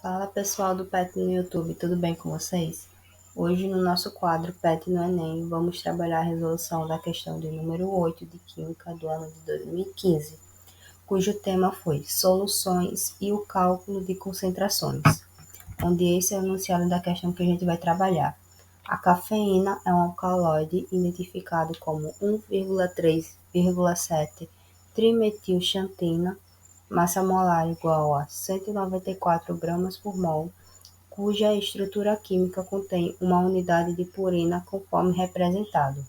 Fala pessoal do PET no YouTube, tudo bem com vocês? Hoje no nosso quadro PET no Enem, vamos trabalhar a resolução da questão de número 8 de Química do ano de 2015, cujo tema foi Soluções e o cálculo de concentrações, onde esse é o enunciado da questão que a gente vai trabalhar. A cafeína é um alcaloide identificado como 1,3,7 trimetilxantina, massa molar igual a 194 gramas por mol, cuja estrutura química contém uma unidade de purina conforme representado.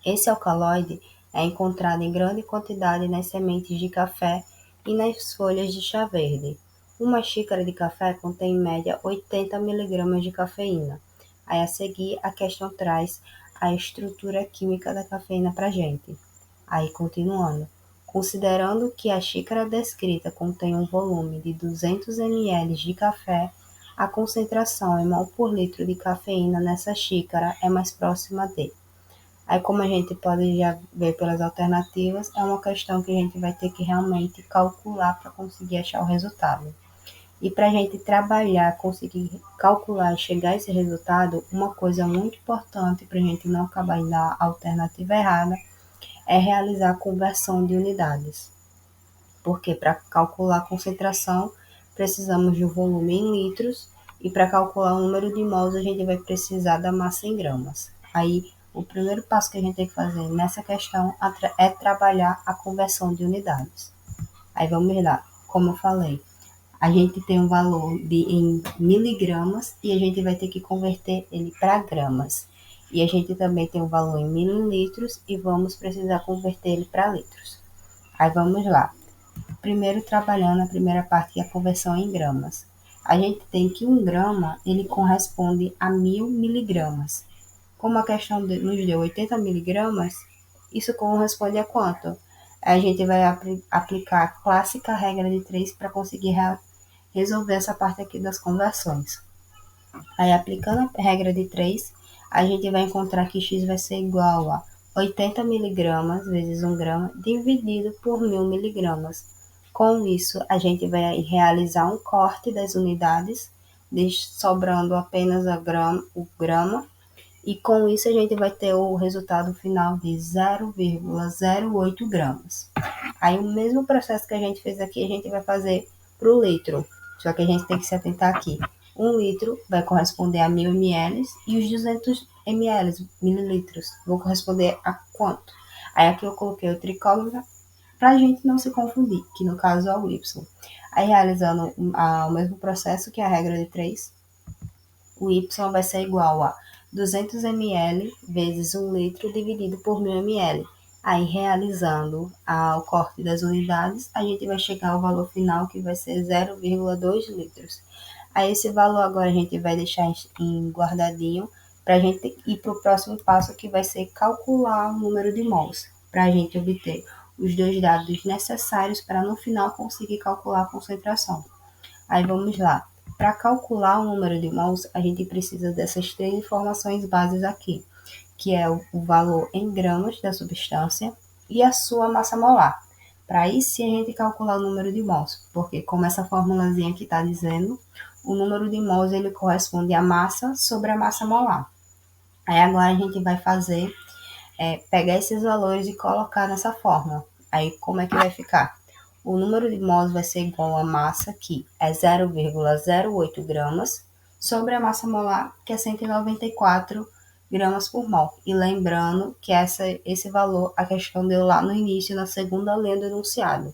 Esse alcaloide é encontrado em grande quantidade nas sementes de café e nas folhas de chá verde. Uma xícara de café contém em média 80 mg de cafeína. Aí a seguir a questão traz a estrutura química da cafeína para a gente. Aí continuando. Considerando que a xícara descrita contém um volume de 200 ml de café, a concentração em mol por litro de cafeína nessa xícara é mais próxima de. Aí, como a gente pode já ver pelas alternativas, é uma questão que a gente vai ter que realmente calcular para conseguir achar o resultado. E para a gente trabalhar, conseguir calcular e chegar a esse resultado, uma coisa muito importante para a gente não acabar indo na alternativa errada é realizar a conversão de unidades. Porque para calcular a concentração, precisamos de um volume em litros e para calcular o número de mols, a gente vai precisar da massa em gramas. Aí, o primeiro passo que a gente tem que fazer nessa questão é trabalhar a conversão de unidades. Aí vamos lá, como eu falei, a gente tem um valor em miligramas e a gente vai ter que converter ele para gramas. E a gente também tem um valor em mililitros e vamos precisar converter ele para litros. Aí vamos lá. Primeiro trabalhando a primeira parte, que é a conversão em gramas. A gente tem que 1 grama, ele corresponde a 1000 miligramas. Como a questão nos deu 80 miligramas, isso corresponde a quanto? A gente vai aplicar a clássica regra de 3 para conseguir resolver essa parte aqui das conversões. Aí, aplicando a regra de 3, a gente vai encontrar que x vai ser igual a 80 miligramas vezes 1 grama dividido por 1000 miligramas. Com isso, a gente vai realizar um corte das unidades, sobrando apenas o grama, e com isso a gente vai ter o resultado final de 0,08 gramas. Aí o mesmo processo que a gente fez aqui, a gente vai fazer para o litro, só que a gente tem que se atentar aqui. 1 litro vai corresponder a 1000 ml e os 200 mililitros vão corresponder a quanto? Aí aqui eu coloquei o tricômetro para a gente não se confundir, que no caso é o Y. Aí realizando o mesmo processo que a regra de 3, o Y vai ser igual a 200 ml vezes 1 litro dividido por 1000 ml. Aí, realizando o corte das unidades, a gente vai chegar ao valor final, que vai ser 0,2 litros. Aí, esse valor agora a gente vai deixar guardadinho para a gente ir para o próximo passo, que vai ser calcular o número de mols, para a gente obter os dois dados necessários para no final conseguir calcular a concentração. Aí, vamos lá. Para calcular o número de mols, a gente precisa dessas 3 informações básicas aqui, que é o valor em gramas da substância e a sua massa molar. Para aí sim a gente calcular o número de mols, porque como essa formulazinha aqui está dizendo, o número de mols ele corresponde à massa sobre a massa molar. Aí agora a gente vai fazer, pegar esses valores e colocar nessa fórmula. Aí como é que vai ficar? O número de mols vai ser igual à massa, que é 0,08 gramas, sobre a massa molar, que é 194 gramas por mol. E lembrando que esse valor, a questão deu lá no início, na segunda linha do enunciado.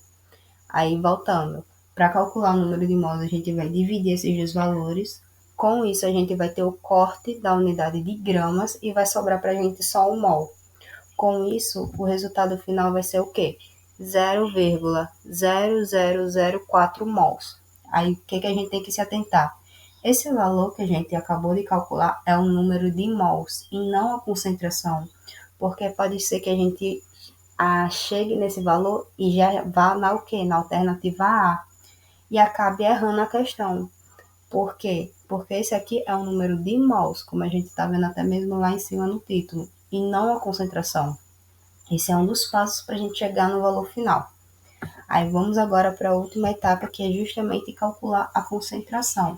Aí, voltando, para calcular o número de mols, a gente vai dividir esses dois valores. Com isso, a gente vai ter o corte da unidade de gramas e vai sobrar para a gente só 1 mol. Com isso, o resultado final vai ser o quê? 0,0004 mols. Aí, o que a gente tem que se atentar? Esse valor que a gente acabou de calcular é o número de mols e não a concentração, porque pode ser que a gente chegue nesse valor e já vá na o quê? Na alternativa A e acabe errando a questão. Por quê? Porque esse aqui é o número de mols, como a gente está vendo até mesmo lá em cima no título, e não a concentração. Esse é um dos passos para a gente chegar no valor final. Aí vamos agora para a última etapa, que é justamente calcular a concentração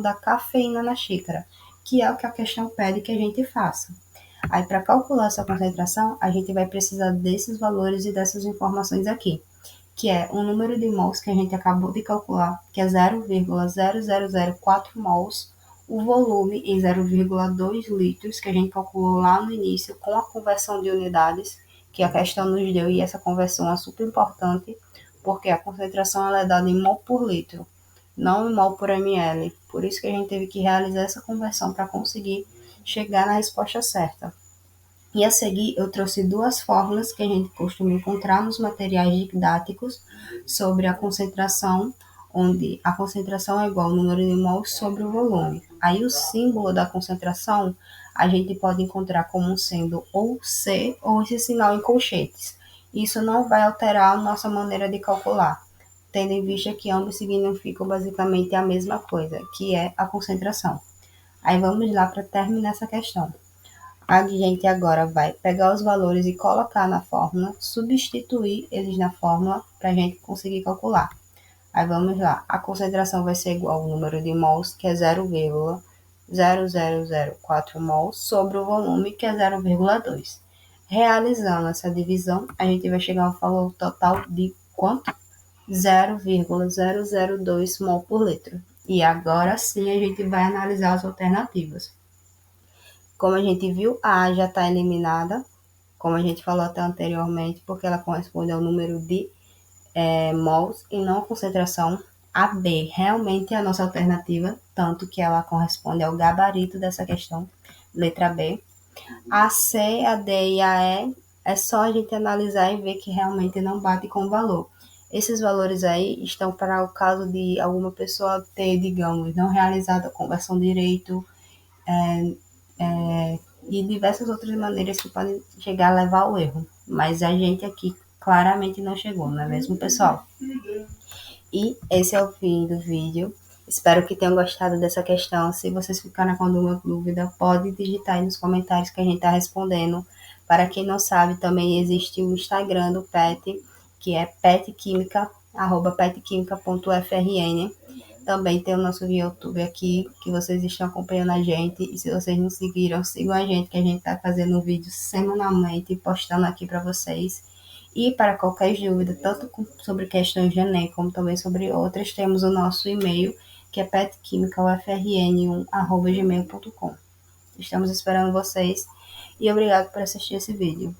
da cafeína na xícara, que é o que a questão pede que a gente faça. Aí, para calcular essa concentração, a gente vai precisar desses valores e dessas informações aqui, que é o número de mols que a gente acabou de calcular, que é 0,0004 mols, o volume em 0,2 litros, que a gente calculou lá no início, com a conversão de unidades, que a questão nos deu, e essa conversão é super importante, porque a concentração ela é dada em mol por litro, não em mol por ml. Por isso que a gente teve que realizar essa conversão para conseguir chegar na resposta certa. E a seguir, eu trouxe duas fórmulas que a gente costuma encontrar nos materiais didáticos sobre a concentração, onde a concentração é igual ao número de mols sobre o volume. Aí o símbolo da concentração a gente pode encontrar como sendo ou C ou esse sinal em colchetes. Isso não vai alterar a nossa maneira de calcular, tendo em vista que ambos significam basicamente a mesma coisa, que é a concentração. Aí vamos lá para terminar essa questão. A gente agora vai pegar os valores e colocar na fórmula, substituir eles na fórmula para a gente conseguir calcular. Aí vamos lá, a concentração vai ser igual ao número de mols, que é 0,0004 mols, sobre o volume, que é 0,2. Realizando essa divisão, a gente vai chegar ao valor total de quanto? 0,002 mol por litro. E agora sim a gente vai analisar as alternativas. Como a gente viu, a A já está eliminada, como a gente falou até anteriormente, porque ela corresponde ao número de mols e não a concentração. A B realmente é a nossa alternativa, tanto que ela corresponde ao gabarito dessa questão, letra B. A C, a D e a E é só a gente analisar e ver que realmente não bate com o valor. Esses valores aí estão para o caso de alguma pessoa ter, digamos, não realizado a conversão direito, e diversas outras maneiras que podem chegar a levar ao erro. Mas a gente aqui claramente não chegou, não é mesmo, pessoal? E esse é o fim do vídeo. Espero que tenham gostado dessa questão. Se vocês ficarem com alguma dúvida, pode digitar aí nos comentários que a gente está respondendo. Para quem não sabe, também existe o Instagram do PET, que é petquímica, @petquimica.frn. Também tem o nosso YouTube aqui, que vocês estão acompanhando a gente. E se vocês não seguiram, sigam a gente, que a gente está fazendo um vídeo semanalmente e postando aqui para vocês. E para qualquer dúvida, tanto sobre questões de Enem, como também sobre outras, temos o nosso e-mail, que é petquimicaufrn1@gmail.com. Estamos esperando vocês e obrigado por assistir esse vídeo.